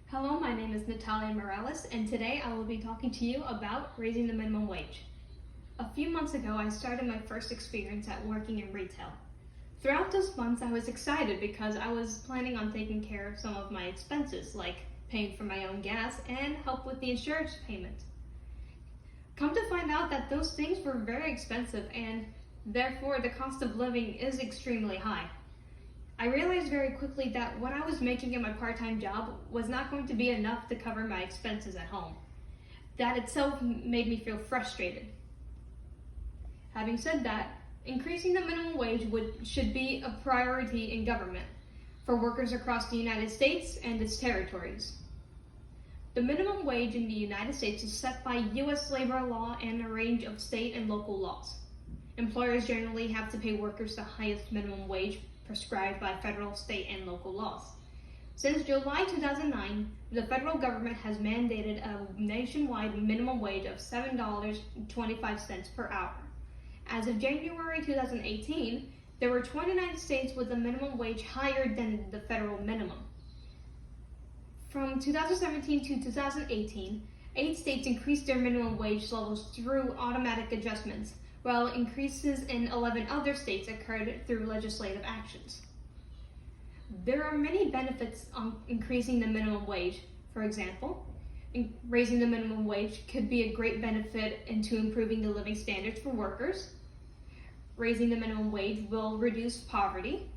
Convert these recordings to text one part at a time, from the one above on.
Hello, my name is Natalia and today I will be talking to you about raising the minimum wage. A few months ago, I started my first experience at working in retail. Throughout those months, I was excited because I was planning on taking care of some of my expenses, like paying for my own gas and help with the insurance payment. Come to find out that those things were very expensive and therefore the cost of living is extremely high. I realized very quickly that what I was making in my part-time job was not going to be enough to cover my expenses at home. That itself made me feel frustrated. Having said that, increasing the minimum wage should be a priority in government for workers across the United States and its territories. The minimum wage in the United States is set by U.S. labor law and a range of state and local laws. Employers generally have to pay workers the highest minimum wage prescribed by federal, state, and local laws. Since July 2009, the federal government has mandated a nationwide minimum wage of $7.25 per hour. As of January 2018, there were 29 states with a minimum wage higher than the federal minimum. From 2017 to 2018, 8 states increased their minimum wage levels through automatic adjustments, while increases in 11 other states occurred through legislative actions. There are many benefits on increasing the minimum wage. For example, raising the minimum wage could be a great benefit into improving the living standards for workers. Raising the minimum wage will reduce poverty,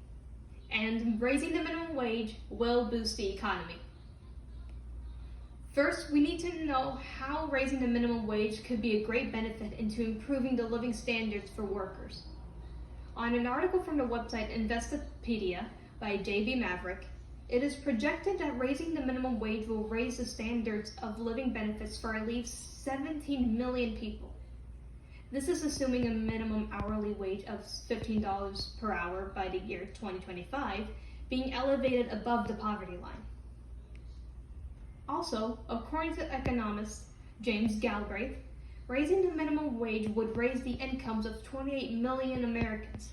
and raising the minimum wage will boost the economy. First, we need to know how raising the minimum wage could be a great benefit into improving the living standards for workers. On an article from the website Investopedia by J.B. Maverick, it is projected that raising the minimum wage will raise the standards of living benefits for at least 17 million people. This is assuming a minimum hourly wage of $15 per hour by the year 2025 being elevated above the poverty line. Also, according to economist James Galbraith, raising the minimum wage would raise the incomes of 28 million Americans.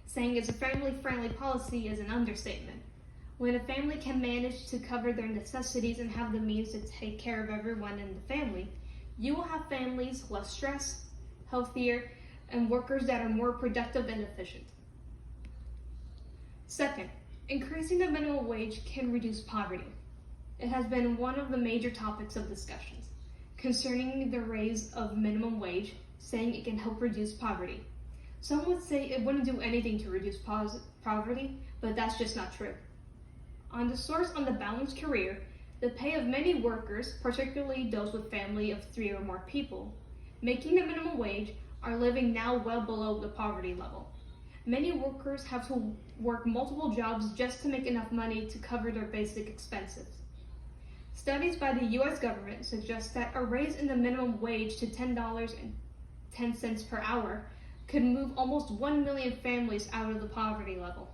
Saying it's a family-friendly policy is an understatement. When a family can manage to cover their necessities and have the means to take care of everyone in the family, you will have families less stressed, healthier, and workers that are more productive and efficient. Second, increasing the minimum wage can reduce poverty. It has been one of the major topics of discussions concerning the raise of minimum wage, saying it can help reduce poverty. Some would say it wouldn't do anything to reduce poverty, but that's just not true. On the source on the Balanced Career, the pay of many workers, particularly those with family of 3 or more people, making the minimum wage, are living now well below the poverty level. Many workers have to work multiple jobs just to make enough money to cover their basic expenses. Studies by the U.S. government suggest that a raise in the minimum wage to $10.10 per hour could move almost 1 million families out of the poverty level.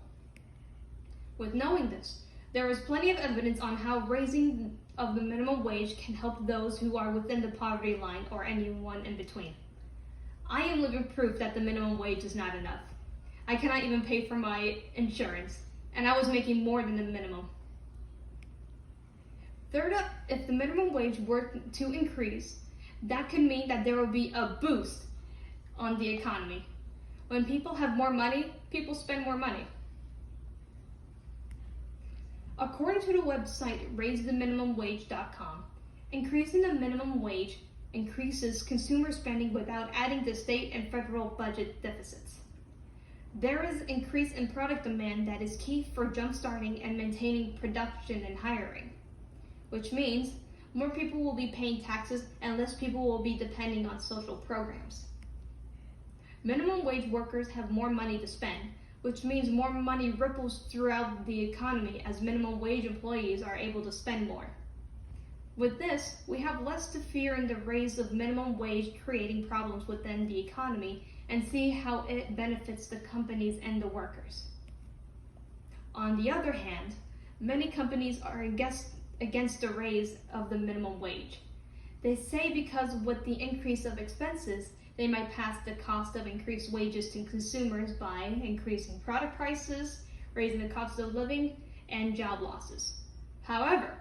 With knowing this, there is plenty of evidence on how raising of the minimum wage can help those who are within the poverty line or anyone in between. I am living proof that the minimum wage is not enough. I cannot even pay for my insurance, and I was making more than the minimum. Third up, if the minimum wage were to increase, that could mean that there will be a boost on the economy. When people have more money, people spend more money. According to the website raisetheminimumwage.com, increasing the minimum wage increases consumer spending without adding to state and federal budget deficits. There is increase in product demand that is key for jumpstarting and maintaining production and hiring, which means more people will be paying taxes and less people will be depending on social programs. Minimum wage workers have more money to spend, which means more money ripples throughout the economy as minimum wage employees are able to spend more. With this, we have less to fear in the raise of minimum wage creating problems within the economy and see how it benefits the companies and the workers. On the other hand, many companies are against the raise of the minimum wage. They say because with the increase of expenses, they might pass the cost of increased wages to consumers by increasing product prices, raising the cost of living, and job losses. However,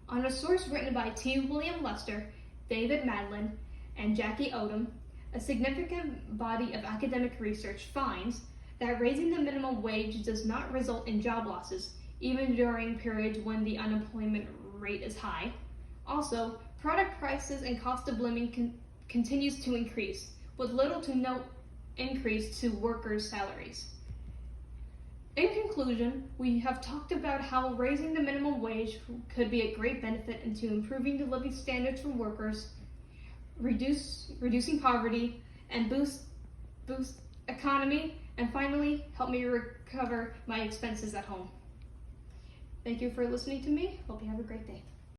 On a source written by T. William Lester, David Madlin, and Jackie Odom, a significant body of academic research finds that raising the minimum wage does not result in job losses, even during periods when the unemployment rate is high. Also, product prices and cost of living continues to increase, with little to no increase to workers' salaries. In conclusion, we have talked about how raising the minimum wage could be a great benefit into improving the living standards for workers, reducing poverty, and boost economy, and finally help me recover my expenses at home. Thank you for listening to me. Hope you have a great day.